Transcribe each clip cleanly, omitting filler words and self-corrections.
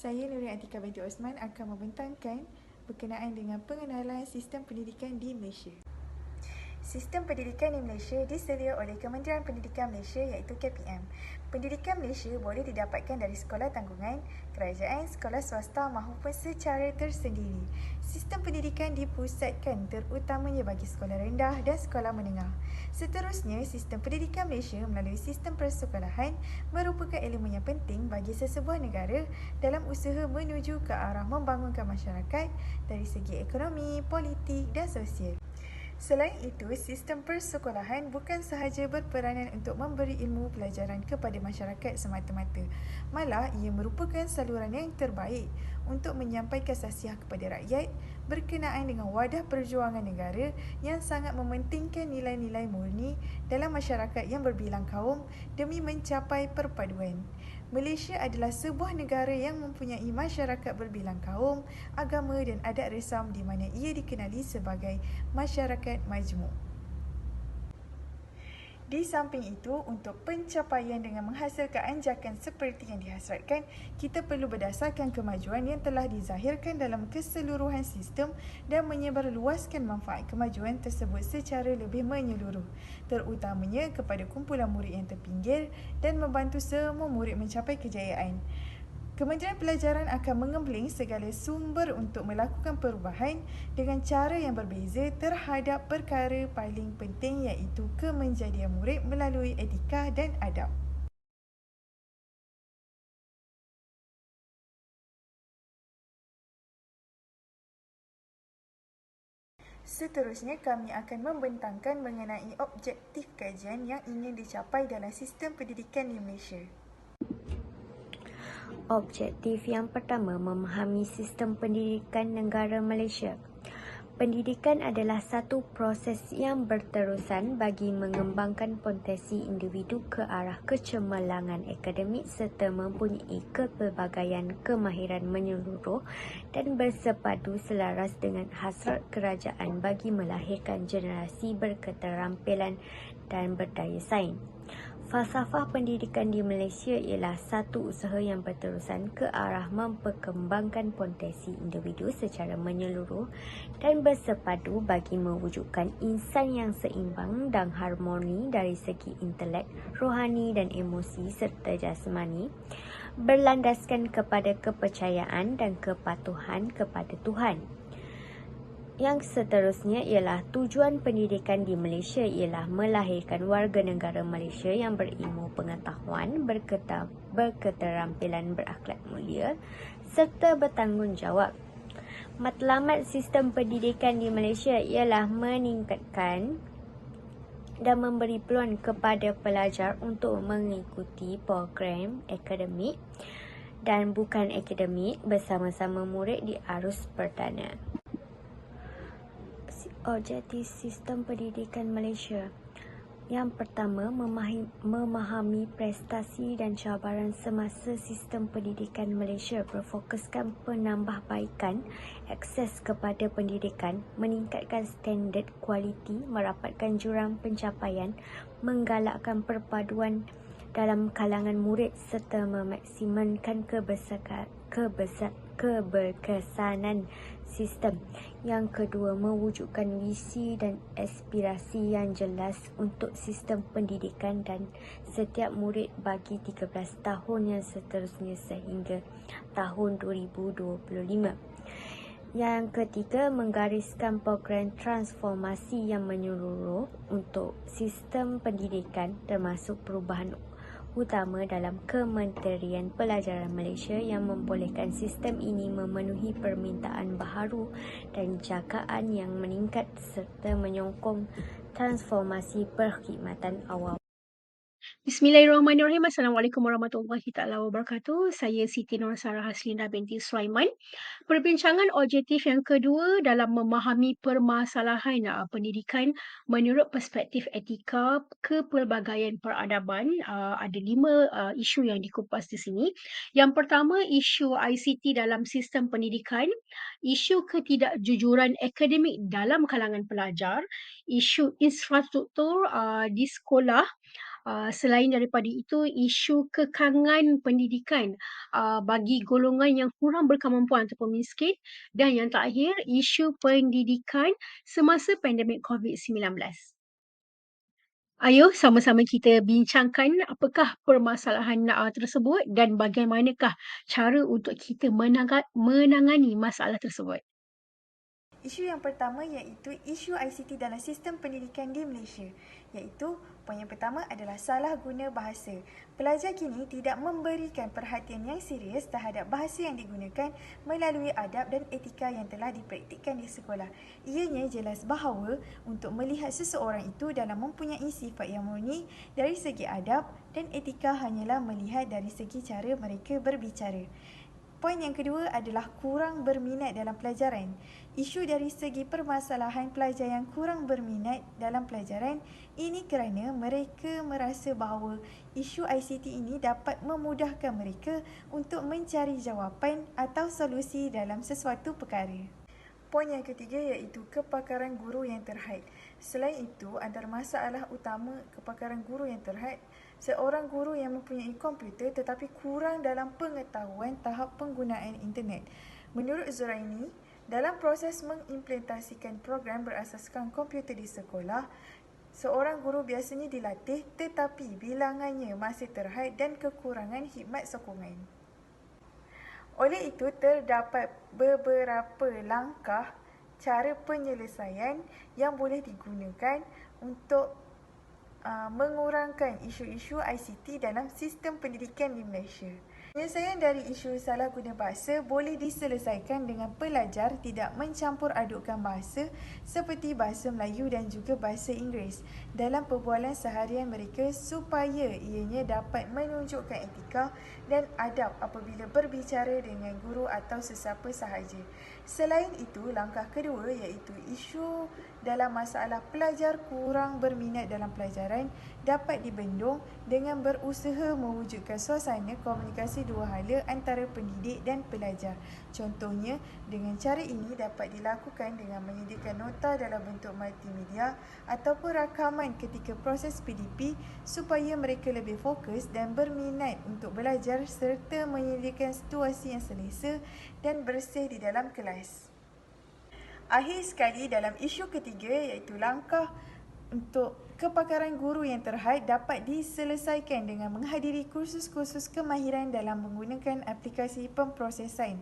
Saya Nuri Atika binti Osman akan membentangkan berkenaan dengan pengenalan sistem pendidikan di Malaysia. Sistem pendidikan di Malaysia disedia oleh Kementerian Pendidikan Malaysia iaitu KPM. Pendidikan Malaysia boleh didapatkan dari sekolah tanggungan, kerajaan, sekolah swasta maupun secara tersendiri. Sistem pendidikan dipusatkan terutamanya bagi sekolah rendah dan sekolah menengah. Seterusnya, sistem pendidikan Malaysia melalui sistem persekolahan merupakan elemen yang penting bagi sesebuah negara dalam usaha menuju ke arah membangunkan masyarakat dari segi ekonomi, politik dan sosial. Selain itu, sistem persekolahan bukan sahaja berperanan untuk memberi ilmu pelajaran kepada masyarakat semata-mata, malah ia merupakan saluran yang terbaik untuk menyampaikan sasiah kepada rakyat berkenaan dengan wadah perjuangan negara yang sangat mementingkan nilai-nilai murni dalam masyarakat yang berbilang kaum demi mencapai perpaduan. Malaysia adalah sebuah negara yang mempunyai masyarakat berbilang kaum, agama dan adat resam di mana ia dikenali sebagai masyarakat majmuk. Di samping itu, untuk pencapaian dengan menghasilkan anjakan seperti yang dihasratkan, kita perlu berdasarkan kemajuan yang telah dizahirkan dalam keseluruhan sistem dan menyebarluaskan manfaat kemajuan tersebut secara lebih menyeluruh, terutamanya kepada kumpulan murid yang terpinggir dan membantu semua murid mencapai kejayaan. Kementerian Pelajaran akan mengembeling segala sumber untuk melakukan perubahan dengan cara yang berbeza terhadap perkara paling penting iaitu kemenjadian murid melalui etika dan adab. Seterusnya, kami akan membentangkan mengenai objektif kajian yang ingin dicapai dalam sistem pendidikan di Malaysia. Objektif yang pertama, memahami sistem pendidikan negara Malaysia. Pendidikan adalah satu proses yang berterusan bagi mengembangkan potensi individu ke arah kecemerlangan akademik serta mempunyai kepelbagaian kemahiran menyeluruh dan bersepadu selaras dengan hasrat kerajaan bagi melahirkan generasi berketerampilan dan berdaya saing. Falsafah pendidikan di Malaysia ialah satu usaha yang berterusan ke arah memperkembangkan potensi individu secara menyeluruh dan bersepadu bagi mewujudkan insan yang seimbang dan harmoni dari segi intelek, rohani dan emosi serta jasmani, berlandaskan kepada kepercayaan dan kepatuhan kepada Tuhan. Yang seterusnya ialah tujuan pendidikan di Malaysia ialah melahirkan warga negara Malaysia yang berilmu pengetahuan, berketerampilan berakhlak mulia serta bertanggungjawab. Matlamat sistem pendidikan di Malaysia ialah meningkatkan dan memberi peluang kepada pelajar untuk mengikuti program akademik dan bukan akademik bersama-sama murid di arus perdana. Objektif sistem pendidikan Malaysia. Yang pertama, memahami prestasi dan cabaran semasa sistem pendidikan Malaysia berfokuskan penambahbaikan akses kepada pendidikan, meningkatkan standard kualiti, merapatkan jurang pencapaian, menggalakkan perpaduan dalam kalangan murid serta memaksimumkan keberkesanan sistem. Yang kedua, mewujudkan visi dan aspirasi yang jelas untuk sistem pendidikan dan setiap murid bagi 13 tahun yang seterusnya sehingga tahun 2025. Yang ketiga, menggariskan program transformasi yang menyeluruh untuk sistem pendidikan termasuk perubahan utama dalam Kementerian Pelajaran Malaysia yang membolehkan sistem ini memenuhi permintaan baharu dan jagaan yang meningkat serta menyokong transformasi perkhidmatan awam. Bismillahirrahmanirrahim. Assalamualaikum warahmatullahi taala wabarakatuh. Saya Siti Nur Sarah Haslinda binti Sulaiman. Perbincangan objektif yang kedua dalam memahami permasalahan pendidikan menurut perspektif etika kepelbagaian peradaban. Ada 5 isu yang dikupas di sini. Yang pertama, isu ICT dalam sistem pendidikan, isu ketidakjujuran akademik dalam kalangan pelajar, isu infrastruktur di sekolah, Selain daripada itu, isu kekangan pendidikan bagi golongan yang kurang berkemampuan ataupun miskin, dan yang terakhir, isu pendidikan semasa pandemik COVID-19. Ayo sama-sama kita bincangkan apakah permasalahan tersebut dan bagaimanakah cara untuk kita menangani masalah tersebut. Isu yang pertama iaitu isu ICT dalam sistem pendidikan di Malaysia, iaitu poin yang pertama adalah salah guna bahasa. Pelajar kini tidak memberikan perhatian yang serius terhadap bahasa yang digunakan melalui adab dan etika yang telah dipraktikkan di sekolah. Ianya jelas bahawa untuk melihat seseorang itu dalam mempunyai sifat yang murni dari segi adab dan etika hanyalah melihat dari segi cara mereka berbicara. Poin yang kedua adalah kurang berminat dalam pelajaran. Isu dari segi permasalahan pelajar yang kurang berminat dalam pelajaran ini kerana mereka merasa bahawa isu ICT ini dapat memudahkan mereka untuk mencari jawapan atau solusi dalam sesuatu perkara. Poin yang ketiga iaitu kepakaran guru yang terhad. Selain itu, antara masalah utama kepakaran guru yang terhad, seorang guru yang mempunyai komputer tetapi kurang dalam pengetahuan tahap penggunaan internet. Menurut Zuraini, dalam proses mengimplementasikan program berasaskan komputer di sekolah, seorang guru biasanya dilatih tetapi bilangannya masih terhad dan kekurangan khidmat sokongan. Oleh itu, terdapat beberapa langkah cara penyelesaian yang boleh digunakan untuk mengurangkan isu-isu ICT dalam sistem pendidikan di Malaysia. Penyelesaian dari isu salah guna bahasa boleh diselesaikan dengan pelajar tidak mencampur adukkan bahasa seperti bahasa Melayu dan juga bahasa Inggeris dalam perbualan seharian mereka supaya ianya dapat menunjukkan etika dan adab apabila berbicara dengan guru atau sesiapa sahaja. Selain itu, langkah kedua iaitu isu dalam masalah pelajar kurang berminat dalam pelajaran dapat dibendung dengan berusaha mewujudkan suasana komunikasi dua hala antara pendidik dan pelajar. Contohnya, dengan cara ini dapat dilakukan dengan menyediakan nota dalam bentuk multimedia ataupun rakaman ketika proses PDP supaya mereka lebih fokus dan berminat untuk belajar serta menyediakan situasi yang selesa dan bersih di dalam kelas. Akhir sekali, dalam isu ketiga iaitu langkah untuk kepakaran guru yang terhad dapat diselesaikan dengan menghadiri kursus-kursus kemahiran dalam menggunakan aplikasi pemprosesan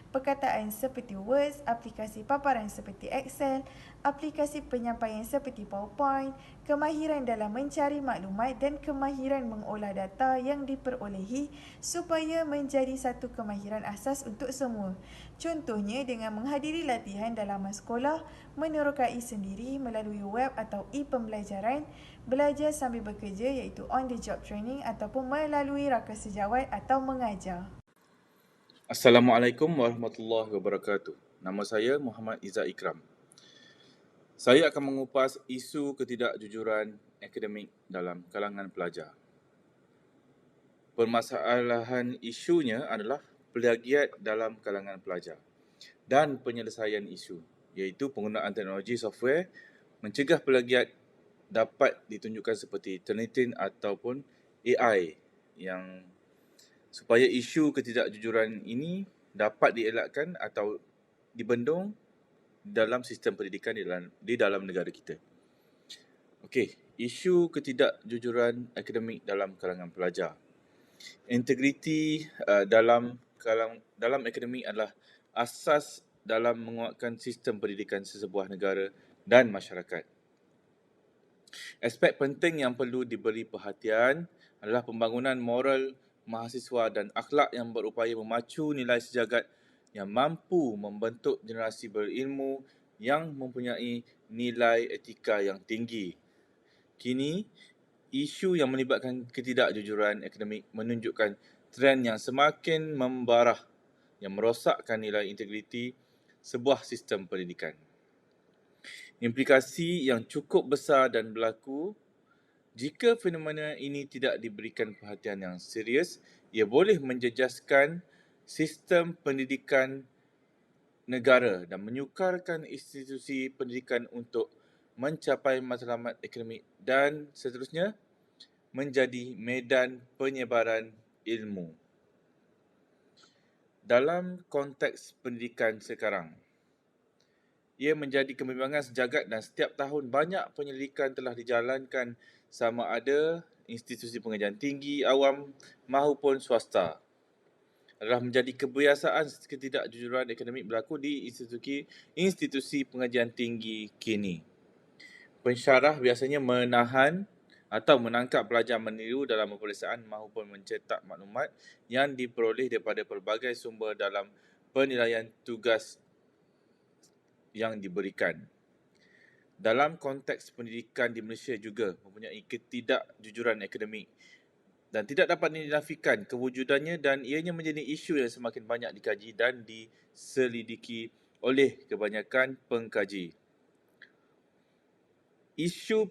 perkataan seperti Word, aplikasi paparan seperti Excel, aplikasi penyampaian seperti PowerPoint, kemahiran dalam mencari maklumat dan kemahiran mengolah data yang diperolehi supaya menjadi satu kemahiran asas untuk semua. Contohnya dengan menghadiri latihan dalam sekolah, menerokai sendiri melalui web atau e-pembelajaran, belajar sambil bekerja iaitu on the job training ataupun melalui raka sejawat atau mengajar. Assalamualaikum warahmatullahi wabarakatuh. Nama saya Muhammad Izzat Ikram. Saya akan mengupas isu ketidakjujuran akademik dalam kalangan pelajar. Permasalahan isunya adalah plagiat dalam kalangan pelajar dan penyelesaian isu, iaitu penggunaan teknologi software mencegah plagiat dapat ditunjukkan seperti Turnitin ataupun AI yang supaya isu ketidakjujuran ini dapat dielakkan atau dibendung dalam sistem pendidikan di dalam negara kita. Okey, isu ketidakjujuran akademik dalam kalangan pelajar. Integriti dalam akademik adalah asas dalam menguatkan sistem pendidikan sesebuah negara dan masyarakat. Aspek penting yang perlu diberi perhatian adalah pembangunan moral mahasiswa dan akhlak yang berupaya memacu nilai sejagat yang mampu membentuk generasi berilmu yang mempunyai nilai etika yang tinggi. Kini, isu yang melibatkan ketidakjujuran akademik menunjukkan trend yang semakin membarah yang merosakkan nilai integriti sebuah sistem pendidikan. Implikasi yang cukup besar dan berlaku jika fenomena ini tidak diberikan perhatian yang serius, ia boleh menjejaskan sistem pendidikan negara dan menyukarkan institusi pendidikan untuk mencapai matlamat akademik dan seterusnya menjadi medan penyebaran ilmu. Dalam konteks pendidikan sekarang, ia menjadi kebimbangan sejagat dan setiap tahun banyak penyelidikan telah dijalankan sama ada institusi pengajian tinggi, awam maupun swasta. Adalah menjadi kebiasaan ketidakjujuran akademik berlaku di institusi pengajian tinggi kini. Pensyarah biasanya menahan atau menangkap pelajar meniru dalam peperiksaan maupun mencetak maklumat yang diperoleh daripada pelbagai sumber dalam penilaian tugas yang diberikan. Dalam konteks pendidikan di Malaysia juga mempunyai ketidakjujuran akademik dan tidak dapat dinafikan kewujudannya dan ianya menjadi isu yang semakin banyak dikaji dan diselidiki oleh kebanyakan pengkaji. Isu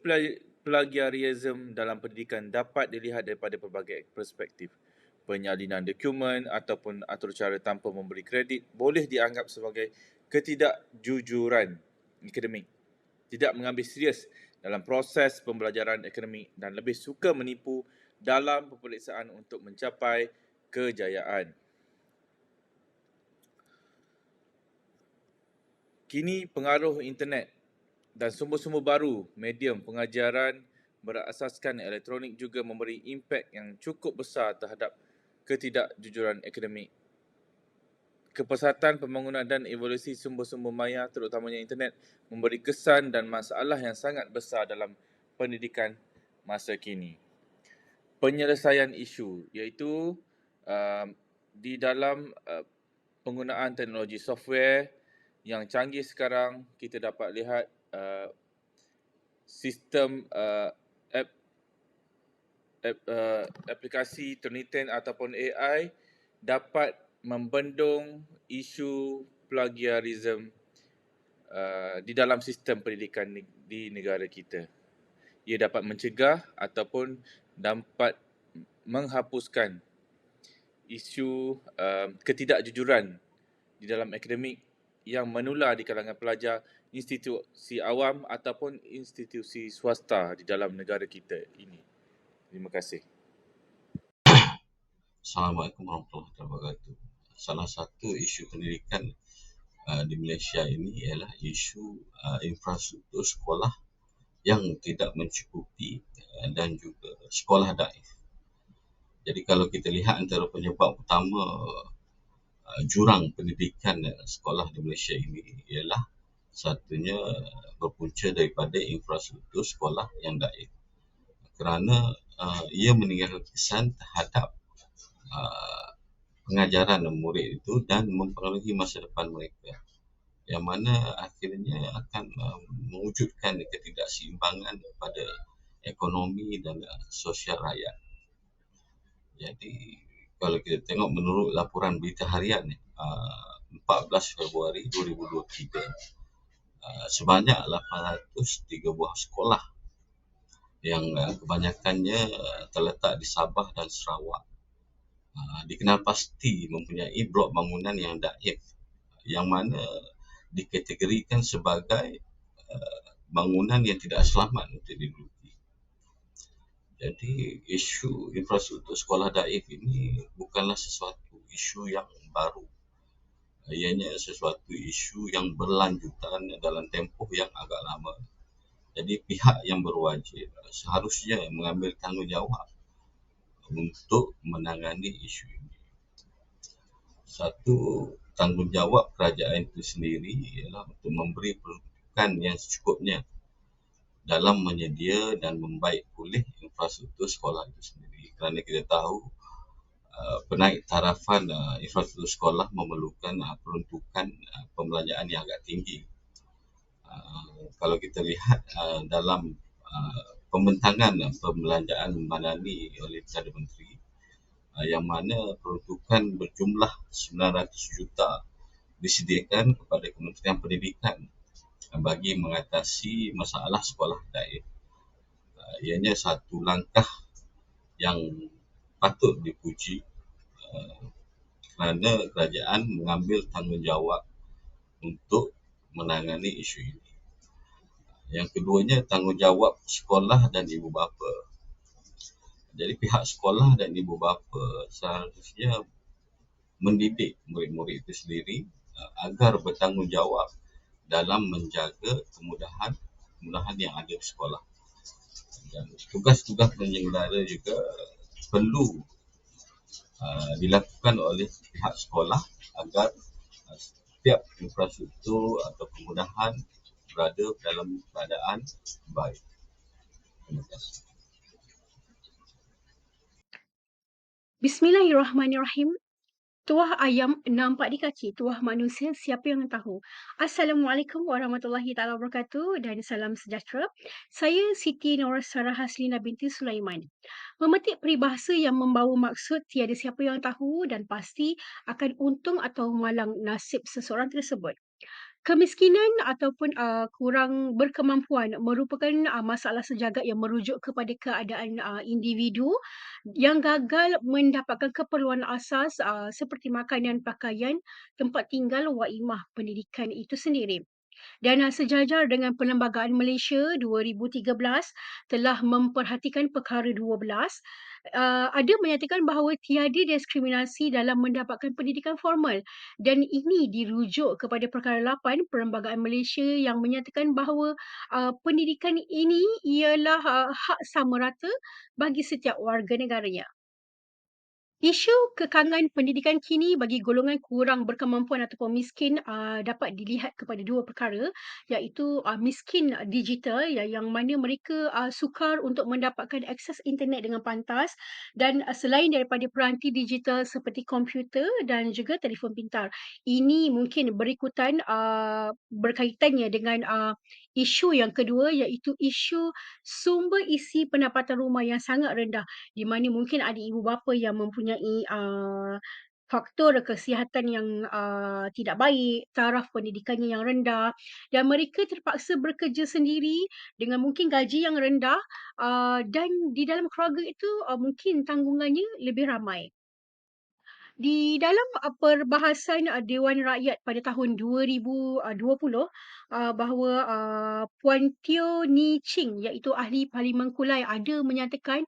plagiarisme dalam pendidikan dapat dilihat daripada pelbagai perspektif. Penyalinan dokumen ataupun atur cara tanpa memberi kredit boleh dianggap sebagai ketidakjujuran akademik. Tidak mengambil serius dalam proses pembelajaran akademik dan lebih suka menipu dalam peperiksaan untuk mencapai kejayaan. Kini pengaruh internet dan sumber-sumber baru medium pengajaran berasaskan elektronik juga memberi impak yang cukup besar terhadap ketidakjujuran akademik. Kepesatan pembangunan dan evolusi sumber-sumber maya terutamanya internet memberi kesan dan masalah yang sangat besar dalam pendidikan masa kini. Penyelesaian isu iaitu di dalam penggunaan teknologi software yang canggih sekarang, kita dapat lihat sistem aplikasi Turnitin ataupun AI dapat membendung isu plagiarisme di dalam sistem pendidikan di negara kita. Ia dapat mencegah ataupun dapat menghapuskan isu ketidakjujuran di dalam akademik yang menular di kalangan pelajar institusi awam ataupun institusi swasta di dalam negara kita ini. Terima kasih. Assalamualaikum warahmatullahi wabarakatuh. Salah satu isu pendidikan di Malaysia ini ialah isu infrastruktur sekolah yang tidak mencukupi dan juga sekolah daif. Jadi kalau kita lihat antara penyebab utama jurang pendidikan sekolah di Malaysia ini ialah satunya berpunca daripada infrastruktur sekolah yang daif. Kerana ia meninggalkan kesan terhadap pengajaran murid itu dan mempengaruhi masa depan mereka, yang mana akhirnya akan mewujudkan ketidakseimbangan pada ekonomi dan sosial rakyat. Jadi kalau kita tengok menurut laporan berita harian 14 Februari 2023, sebanyak 803 buah sekolah yang kebanyakannya terletak di Sabah dan Sarawak dikenal pasti mempunyai blok bangunan yang daif, yang mana dikategorikan sebagai bangunan yang tidak selamat untuk diduduki. Jadi isu infrastruktur sekolah daif ini bukanlah sesuatu isu yang baru. Ianya sesuatu isu yang berlanjutan dalam tempoh yang agak lama. Jadi pihak yang berwajib seharusnya mengambil tanggungjawab untuk menangani isu ini. Satu, tanggungjawab kerajaan itu sendiri ialah untuk memberi peruntukan yang secukupnya dalam menyedia dan membaik pulih infrastruktur sekolah itu sendiri. Kerana kita tahu penaik tarafan infrastruktur sekolah memerlukan peruntukan pembelanjaan yang agak tinggi. Kalau kita lihat dalam pembentangan pembelanjaan madani oleh Perdana Menteri, yang mana peruntukan berjumlah 900 juta disediakan kepada Kementerian Pendidikan bagi mengatasi masalah sekolah daif. Ianya satu langkah yang patut dipuji kerana kerajaan mengambil tanggungjawab untuk menangani isu ini. Yang keduanya, tanggungjawab sekolah dan ibu bapa. Jadi pihak sekolah dan ibu bapa seharusnya mendidik murid-murid itu sendiri agar bertanggungjawab dalam menjaga kemudahan yang ada di sekolah. Dan tugas-tugas penyelenggara juga perlu dilakukan oleh pihak sekolah agar setiap infrastruktur atau kemudahan berada dalam keadaan baik. Terima kasih. Bismillahirrahmanirrahim. Tuah ayam nampak di kaki tuah manusia, siapa yang tahu? Assalamualaikum warahmatullahi taala wabarakatuh dan salam sejahtera. Saya Siti Nur Sarah Haslina binti Sulaiman. Memetik peribahasa yang membawa maksud tiada siapa yang tahu dan pasti akan untung atau malang nasib seseorang tersebut. Kemiskinan ataupun kurang berkemampuan merupakan masalah sejagat yang merujuk kepada keadaan individu yang gagal mendapatkan keperluan asas seperti makanan, pakaian, tempat tinggal, waimah pendidikan itu sendiri. Dan sejajar dengan Perlembagaan Malaysia 2013 telah memperhatikan perkara 12, ada menyatakan bahawa tiada diskriminasi dalam mendapatkan pendidikan formal, dan ini dirujuk kepada perkara 8 Perlembagaan Malaysia yang menyatakan bahawa pendidikan ini ialah hak sama rata bagi setiap warga negaranya. Isu kekangan pendidikan kini bagi golongan kurang berkemampuan ataupun miskin dapat dilihat kepada dua perkara, iaitu miskin digital yang mana mereka sukar untuk mendapatkan akses internet dengan pantas, dan selain daripada peranti digital seperti komputer dan juga telefon pintar. Ini mungkin berikutan berkaitannya dengan isu yang kedua, iaitu isu sumber isi pendapatan rumah yang sangat rendah, di mana mungkin ada ibu bapa yang mempunyai faktor kesihatan yang tidak baik, taraf pendidikannya yang rendah, dan mereka terpaksa bekerja sendiri dengan mungkin gaji yang rendah, dan di dalam keluarga itu mungkin tanggungannya lebih ramai. Di dalam perbahasan Dewan Rakyat pada tahun 2020, bahawa Puan Teo Ni Ching, iaitu ahli Parlimen Kulai, ada menyatakan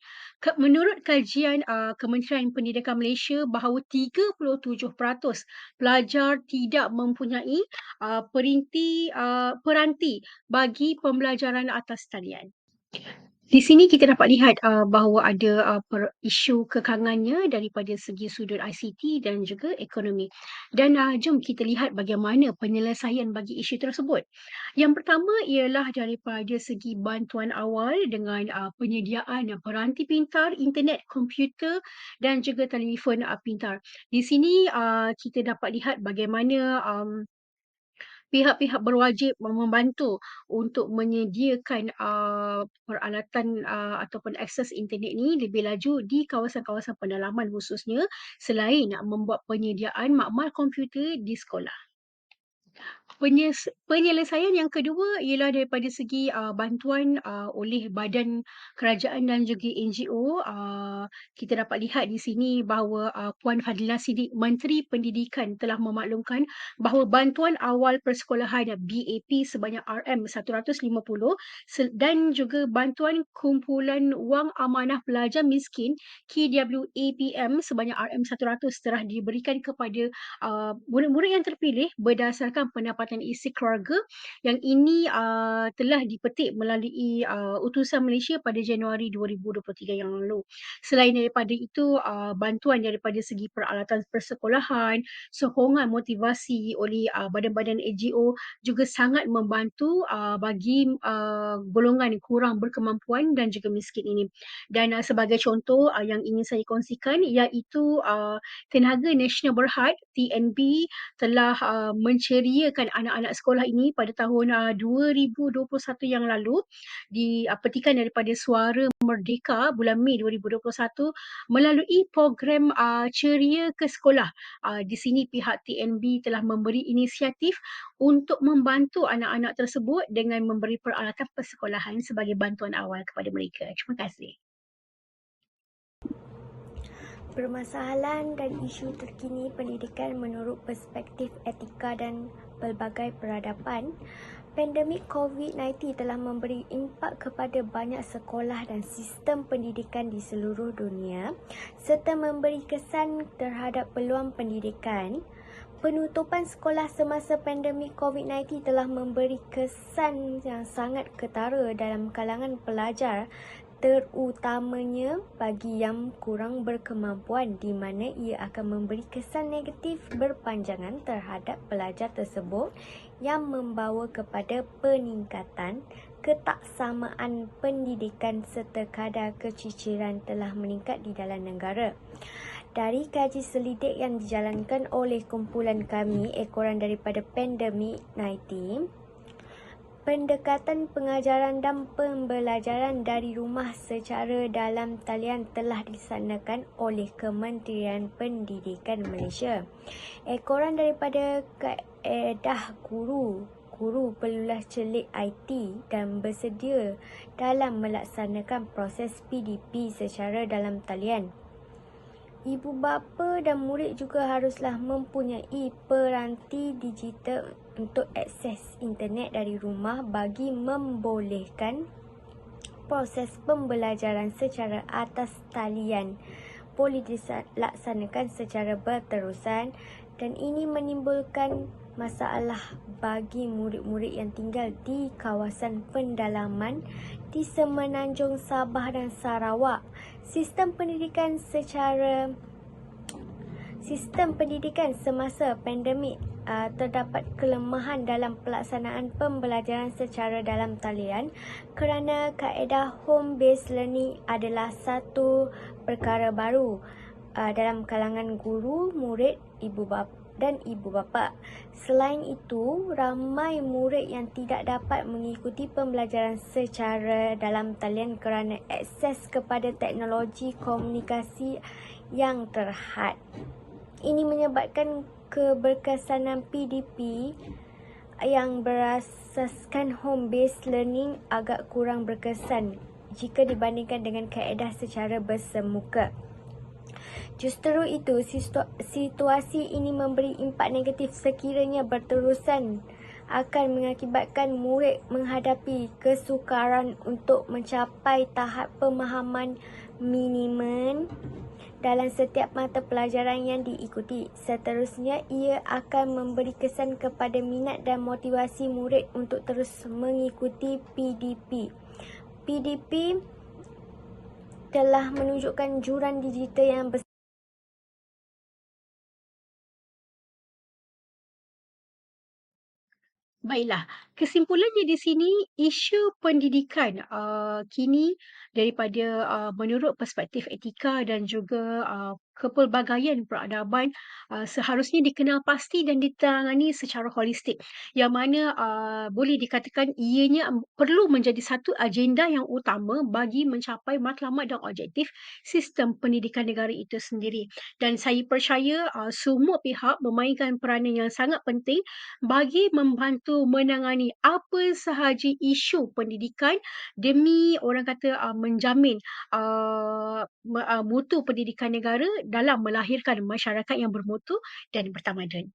menurut kajian Kementerian Pendidikan Malaysia bahawa 37% pelajar tidak mempunyai peranti bagi pembelajaran atas talian. Di sini kita dapat lihat bahawa ada isu kekangannya daripada segi sudut ICT dan juga ekonomi. Dan jom kita lihat bagaimana penyelesaian bagi isu tersebut. Yang pertama ialah daripada segi bantuan awal dengan penyediaan peranti pintar, internet, komputer dan juga telefon pintar. Di sini kita dapat lihat bagaimana pihak-pihak berwajib membantu untuk menyediakan peralatan ataupun akses internet ni lebih laju di kawasan-kawasan pedalaman khususnya, selain membuat penyediaan makmal komputer di sekolah. Penyelesaian yang kedua ialah daripada segi bantuan oleh badan kerajaan dan juga NGO. Kita dapat lihat di sini bahawa Puan Fadlina Siddiq, Menteri Pendidikan, telah memaklumkan bahawa bantuan awal persekolahan BAP sebanyak RM150 dan juga bantuan kumpulan wang amanah pelajar miskin KWAPM sebanyak RM100 telah diberikan kepada murid-murid yang terpilih berdasarkan pendapatan isi keluarga, yang ini telah dipetik melalui utusan Malaysia pada Januari 2023 yang lalu. Selain daripada itu, bantuan daripada segi peralatan persekolahan, sokongan motivasi oleh badan-badan NGO juga sangat membantu bagi golongan kurang berkemampuan dan juga miskin ini. Dan sebagai contoh yang ingin saya kongsikan, iaitu Tenaga Nasional Berhad TNB telah menceriakan anak-anak sekolah ini pada tahun 2021 yang lalu di petikan daripada Suara Merdeka bulan Mei 2021 melalui program Ceria ke Sekolah. Di sini pihak TNB telah memberi inisiatif untuk membantu anak-anak tersebut dengan memberi peralatan persekolahan sebagai bantuan awal kepada mereka. Terima kasih. Permasalahan dan isu terkini pendidikan menurut perspektif etika dan pelbagai peradaban. Pandemik COVID-19 telah memberi impak kepada banyak sekolah dan sistem pendidikan di seluruh dunia serta memberi kesan terhadap peluang pendidikan. Penutupan sekolah semasa pandemik COVID-19 telah memberi kesan yang sangat ketara dalam kalangan pelajar, terutamanya bagi yang kurang berkemampuan, di mana ia akan memberi kesan negatif berpanjangan terhadap pelajar tersebut yang membawa kepada peningkatan ketaksamaan pendidikan serta kadar keciciran telah meningkat di dalam negara. Dari kaji selidik yang dijalankan oleh kumpulan kami, ekoran daripada pandemik 19, pendekatan pengajaran dan pembelajaran dari rumah secara dalam talian telah dilaksanakan oleh Kementerian Pendidikan Malaysia. Ekoran daripada kaedah guru perlulah celik IT dan bersedia dalam melaksanakan proses PDP secara dalam talian. Ibu bapa dan murid juga haruslah mempunyai peranti digital untuk akses internet dari rumah bagi membolehkan proses pembelajaran secara atas talian boleh dilaksanakan secara berterusan, dan ini menimbulkan masalah bagi murid-murid yang tinggal di kawasan pendalaman di Semenanjung Sabah dan Sarawak. Sistem pendidikan semasa pandemik terdapat kelemahan dalam pelaksanaan pembelajaran secara dalam talian kerana kaedah home-based learning adalah satu perkara baru dalam kalangan guru, murid, ibu bapa. Selain itu, ramai murid yang tidak dapat mengikuti pembelajaran secara dalam talian kerana akses kepada teknologi komunikasi yang terhad. Ini menyebabkan keberkesanan PDP yang berasaskan home-based learning agak kurang berkesan jika dibandingkan dengan kaedah secara bersemuka. Justru itu, situasi ini memberi impak negatif sekiranya berterusan, akan mengakibatkan murid menghadapi kesukaran untuk mencapai tahap pemahaman minimum dalam setiap mata pelajaran yang diikuti. Seterusnya, ia akan memberi kesan kepada minat dan motivasi murid untuk terus mengikuti PDP. PDP telah menunjukkan juran digital yang besar. Baiklah, kesimpulannya di sini, isu pendidikan kini daripada menurut perspektif etika dan juga kepelbagaian peradaban seharusnya dikenal pasti dan ditangani secara holistik, yang mana boleh dikatakan ianya perlu menjadi satu agenda yang utama bagi mencapai matlamat dan objektif sistem pendidikan negara itu sendiri. Dan saya percaya semua pihak memainkan peranan yang sangat penting bagi membantu menangani apa sahaja isu pendidikan demi orang kata menjamin mutu pendidikan negara dalam melahirkan masyarakat yang bermutu dan bertamadun.